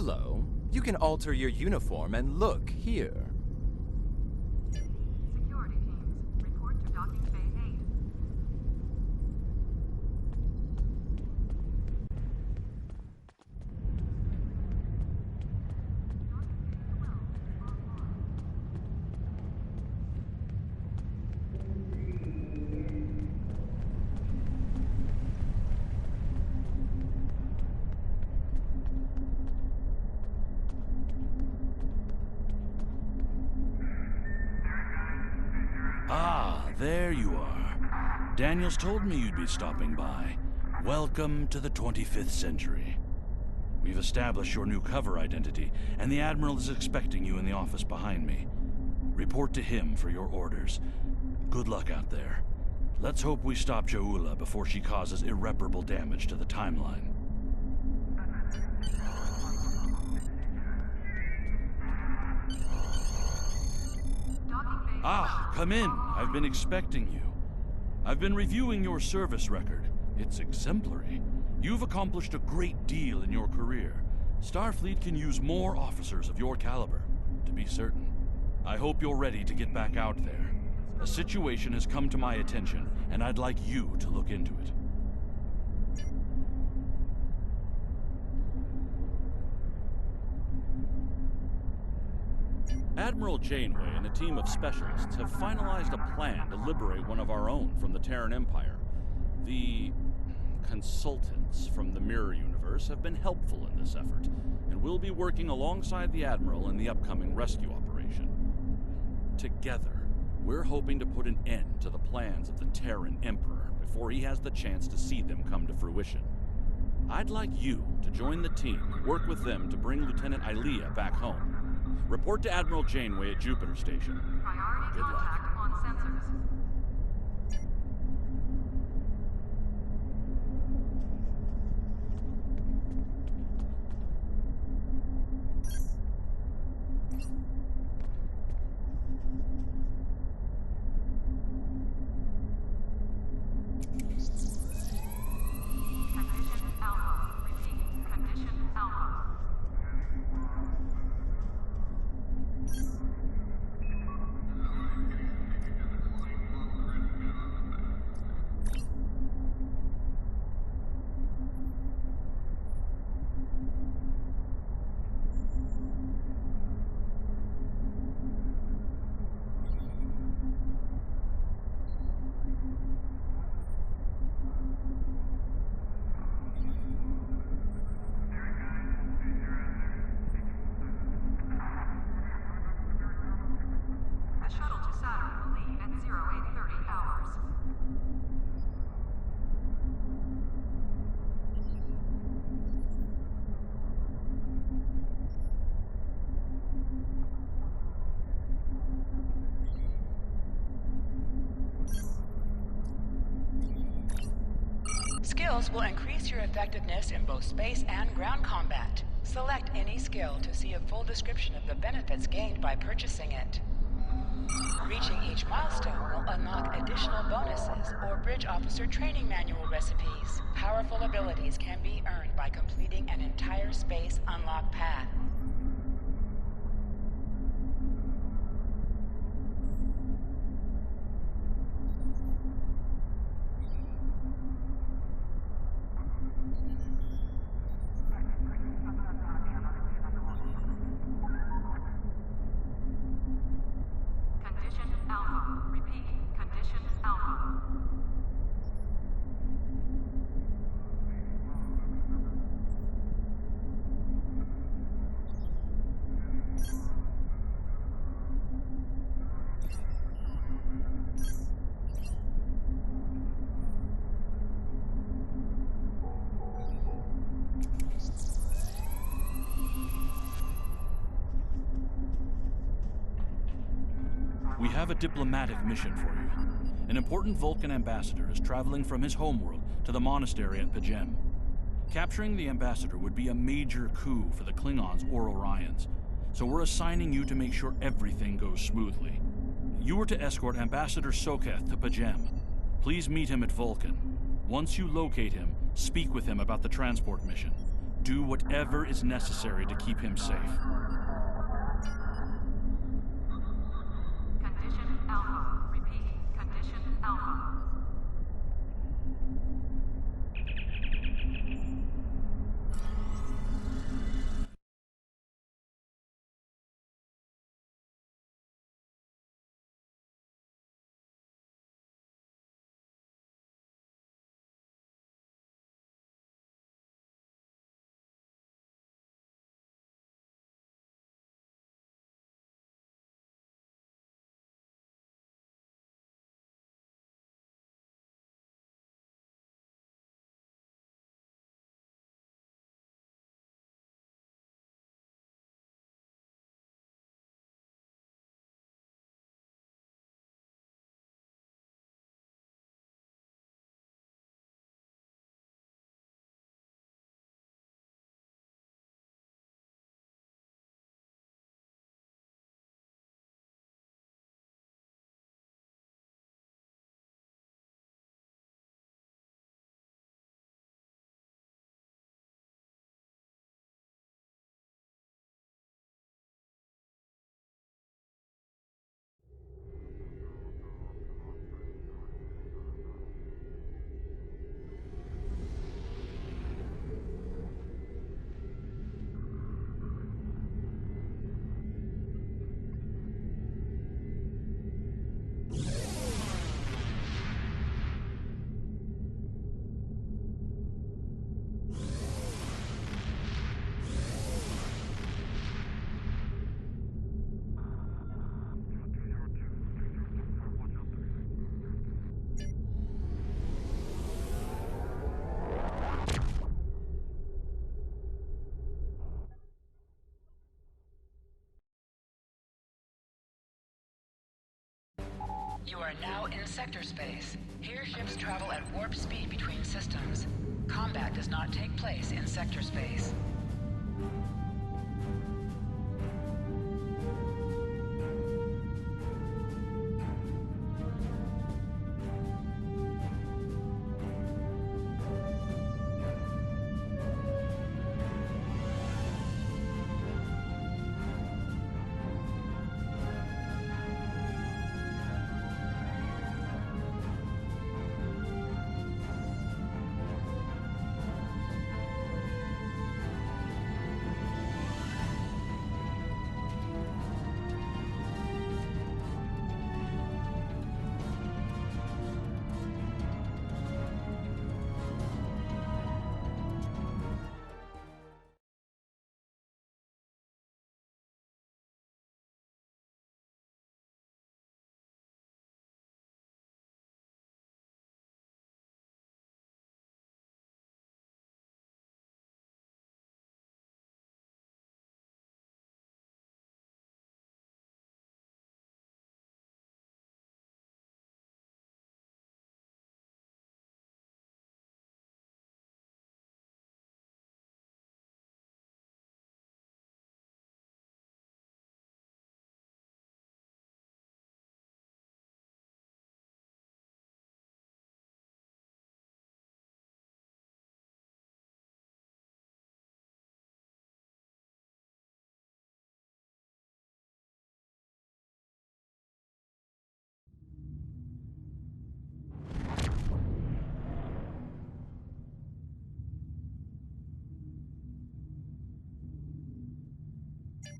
Hello. You can alter your uniform and look here. Security teams, report to docking bay 8. Ah, there you are. Daniels told me you'd be stopping by. Welcome to the 25th century. We've established your new cover identity, and the Admiral is expecting you in the office behind me. Report to him for your orders. Good luck out there. Let's hope we stop Joula before she causes irreparable damage to the timeline. Ah, come in. I've been expecting you. I've been reviewing your service record. It's exemplary. You've accomplished a great deal in your career. Starfleet can use more officers of your caliber, to be certain. I hope you're ready to get back out there. A situation has come to my attention, and I'd like you to look into it. Admiral Janeway and a team of specialists have finalized a plan to liberate one of our own from the Terran Empire. The consultants from the Mirror Universe have been helpful in this effort, and will be working alongside the Admiral in the upcoming rescue operation. Together, we're hoping to put an end to the plans of the Terran Emperor before he has the chance to see them come to fruition. I'd like you to join the team and work with them to bring Lieutenant Ilia back home. Report to Admiral Janeway at Jupiter Station. Priority Good luck. contact on sensors. Condition Alpha. Repeat. Condition Alpha. The shuttle to Saturn will leave at 0830 hours. Skills will increase your effectiveness in both space and ground combat. Select any skill to see a full description of the benefits gained by purchasing it. Reaching each milestone will unlock additional bonuses or bridge officer training manual recipes. Powerful abilities can be earned by completing an entire space unlock path. Condition Alpha. Repeat. Condition Alpha. We have a diplomatic mission for you. An important Vulcan ambassador is traveling from his homeworld to the monastery at Pajem. Capturing the ambassador would be a major coup for the Klingons or Orions, so we're assigning you to make sure everything goes smoothly. You are to escort Ambassador Soketh to Pajem. Please meet him at Vulcan. Once you locate him, speak with him about the transport mission. Do whatever is necessary to keep him safe. Condition Alpha. Repeat. Condition Alpha. You are now in sector space. Here ships travel at warp speed between systems. Combat does not take place in sector space.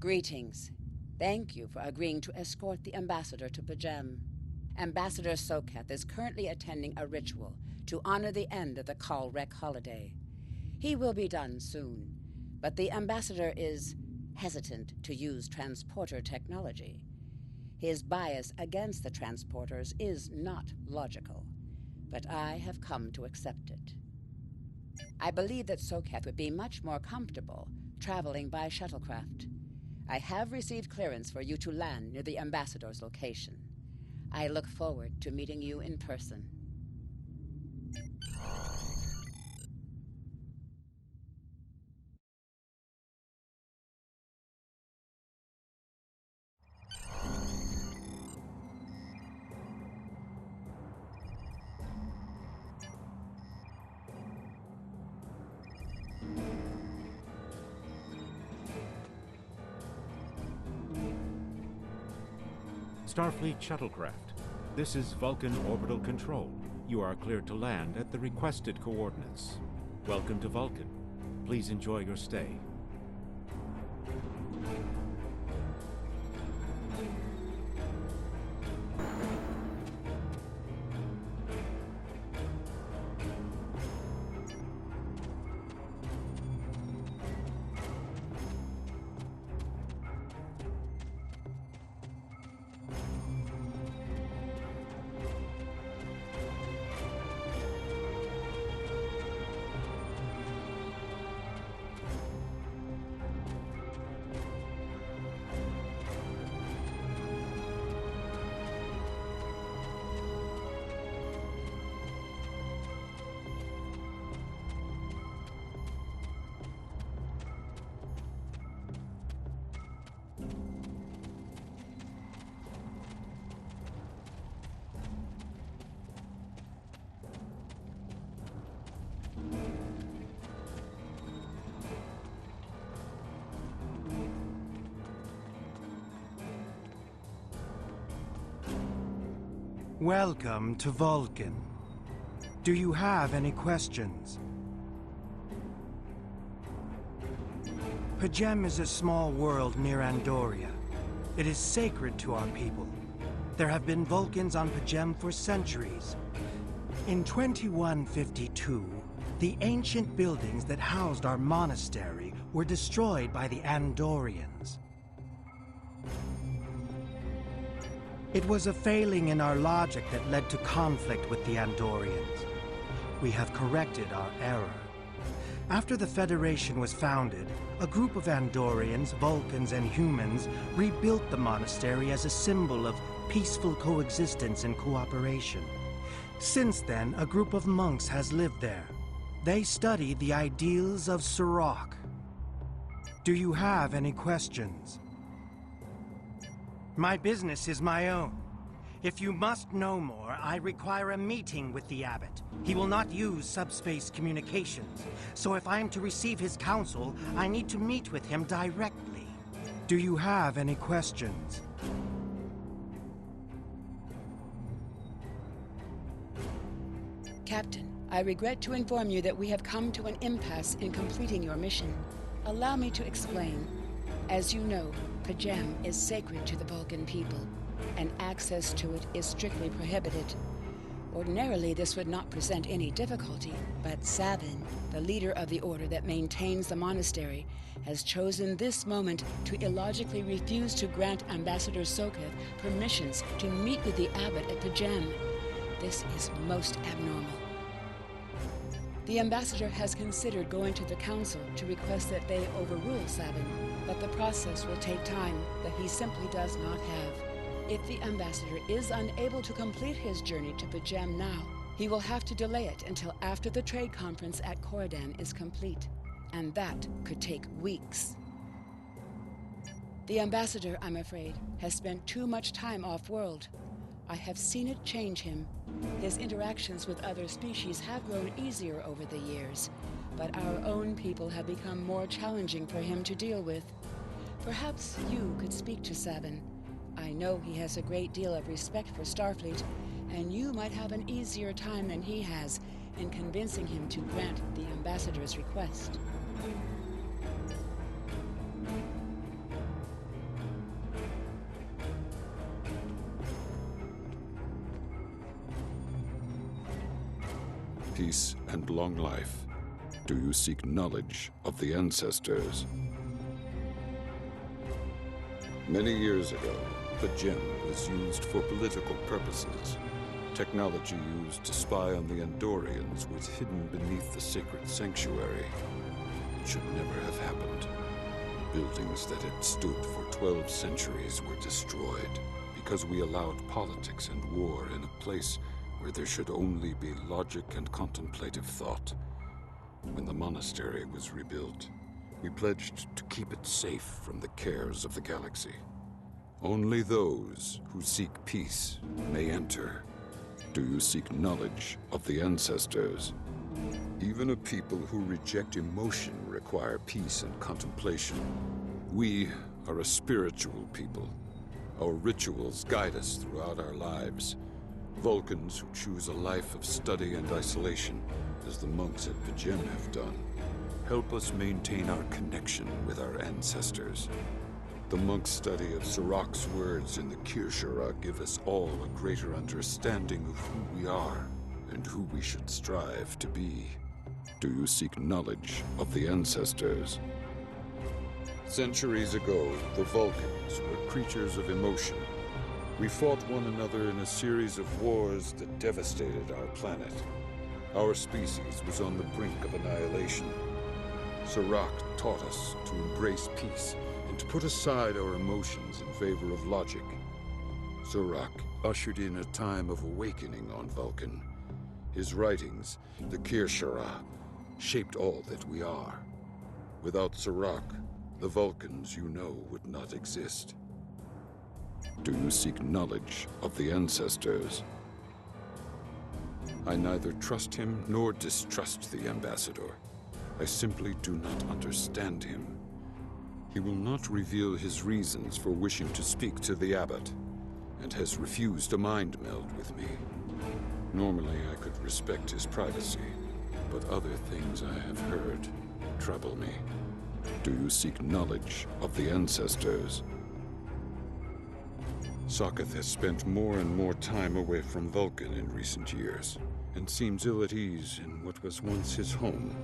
Greetings. Thank you for agreeing to escort the ambassador to Pajem. Ambassador Sokath is currently attending a ritual to honor the end of the Kalrek holiday. He will be done soon, but the ambassador is hesitant to use transporter technology. His bias against the transporters is not logical, but I have come to accept it. I believe that Sokath would be much more comfortable traveling by shuttlecraft. I have received clearance for you to land near the ambassador's location. I look forward to meeting you in person. Starfleet shuttlecraft. This is Vulcan Orbital Control. You are cleared to land at the requested coordinates. Welcome to Vulcan. Please enjoy your stay. Welcome to Vulcan. Do you have any questions? P'Jem is a small world near Andoria. It is sacred to our people. There have been Vulcans on P'Jem for centuries. In 2152, the ancient buildings that housed our monastery were destroyed by the Andorians. It was a failing in our logic that led to conflict with the Andorians. We have corrected our error. After the Federation was founded, a group of Andorians, Vulcans, and humans rebuilt the monastery as a symbol of peaceful coexistence and cooperation. Since then, a group of monks has lived there. They study the ideals of Sirach. Do you have any questions? My business is my own. If you must know more, I require a meeting with the Abbot. He will not use subspace communications, so if I am to receive his counsel, I need to meet with him directly. Do you have any questions? Captain, I regret to inform you that we have come to an impasse in completing your mission. Allow me to explain. As you know, P'Jem is sacred to the Vulcan people, and access to it is strictly prohibited. Ordinarily, this would not present any difficulty, but Savin, the leader of the order that maintains the monastery, has chosen this moment to illogically refuse to grant Ambassador Soketh permissions to meet with the abbot at P'Jem. This is most abnormal. The ambassador has considered going to the council to request that they overrule Savin, but the process will take time that he simply does not have. If the ambassador is unable to complete his journey to P'Jem now, he will have to delay it until after the trade conference at Coridan is complete, and that could take weeks. The ambassador, I'm afraid, has spent too much time off-world. I have seen it change him. His interactions with other species have grown easier over the years, but our own people have become more challenging for him to deal with. Perhaps you could speak to Savin. I know he has a great deal of respect for Starfleet, and you might have an easier time than he has in convincing him to grant the ambassador's request. Peace and long life. Do you seek knowledge of the ancestors? Many years ago, P'Jem was used for political purposes. Technology used to spy on the Andorians was hidden beneath the sacred sanctuary. It should never have happened. Buildings that had stood for 12 centuries were destroyed because we allowed politics and war in a place where there should only be logic and contemplative thought. When the monastery was rebuilt, we pledged to keep it safe from the cares of the galaxy. Only those who seek peace may enter. Do you seek knowledge of the ancestors? Even a people who reject emotion require peace and contemplation. We are a spiritual people, Our rituals guide us throughout our lives. Vulcans who choose a life of study and isolation, as the monks at P'Jem have done, help us maintain our connection with our ancestors. The monk's study of Sirach's words in the Kir'Shara give us all a greater understanding of who we are and who we should strive to be. Do you seek knowledge of the ancestors? Centuries ago, the Vulcans were creatures of emotion. We fought one another in a series of wars that devastated our planet. Our species was on the brink of annihilation. Sirach taught us to embrace peace and to put aside our emotions in favor of logic. Sirach ushered in a time of awakening on Vulcan. His writings, the Kir'Shara, shaped all that we are. Without Sirach, the Vulcans you know would not exist. Do you seek knowledge of the ancestors? I neither trust him nor distrust the ambassador. I simply do not understand him. He will not reveal his reasons for wishing to speak to the abbot, and has refused a mind meld with me. Normally I could respect his privacy, but other things I have heard trouble me. Do you seek knowledge of the ancestors? Sokath has spent more and more time away from Vulcan in recent years, and seems ill at ease in what was once his home.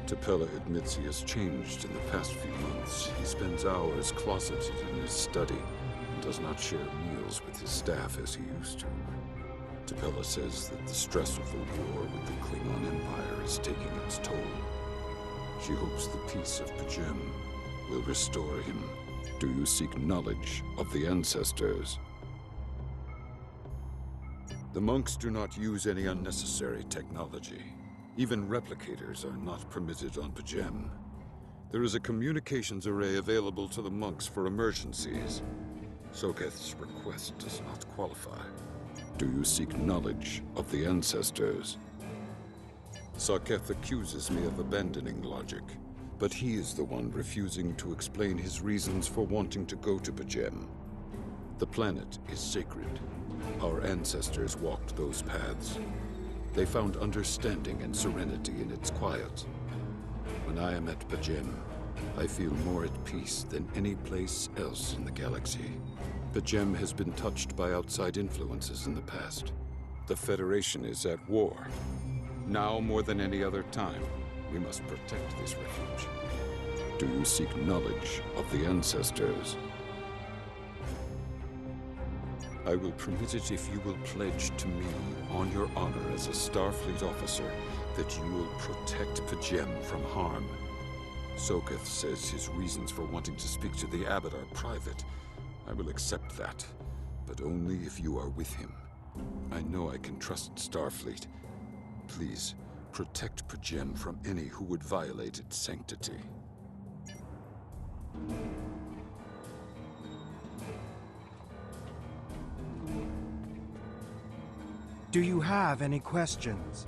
T'Pela admits he has changed in the past few months. He spends hours closeted in his study, and does not share meals with his staff as he used to. T'Pela says that the stress of the war with the Klingon Empire is taking its toll. She hopes the peace of P'Jem will restore him. Do you seek knowledge of the ancestors? The monks do not use any unnecessary technology. Even replicators are not permitted on P'Jem. There is a communications array available to the monks for emergencies. Sokath's request does not qualify. Do you seek knowledge of the ancestors? Sokath accuses me of abandoning logic, but he is the one refusing to explain his reasons for wanting to go to P'Jem. The planet is sacred. Our ancestors walked those paths. They found understanding and serenity in its quiet. When I am at P'Jem, I feel more at peace than any place else in the galaxy. P'Jem has been touched by outside influences in the past. The Federation is at war. Now more than any other time, we must protect this refuge. Do you seek knowledge of the ancestors? I will permit it if you will pledge to me, on your honor as a Starfleet officer, that you will protect P'Jem from harm. Sokath says his reasons for wanting to speak to the abbot are private. I will accept that, but only if you are with him. I know I can trust Starfleet. Please, protect P'Jem from any who would violate its sanctity. Do you have any questions?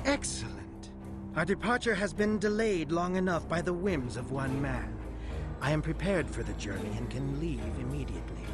Excellent. Our departure has been delayed long enough by the whims of one man. I am prepared for the journey and can leave immediately.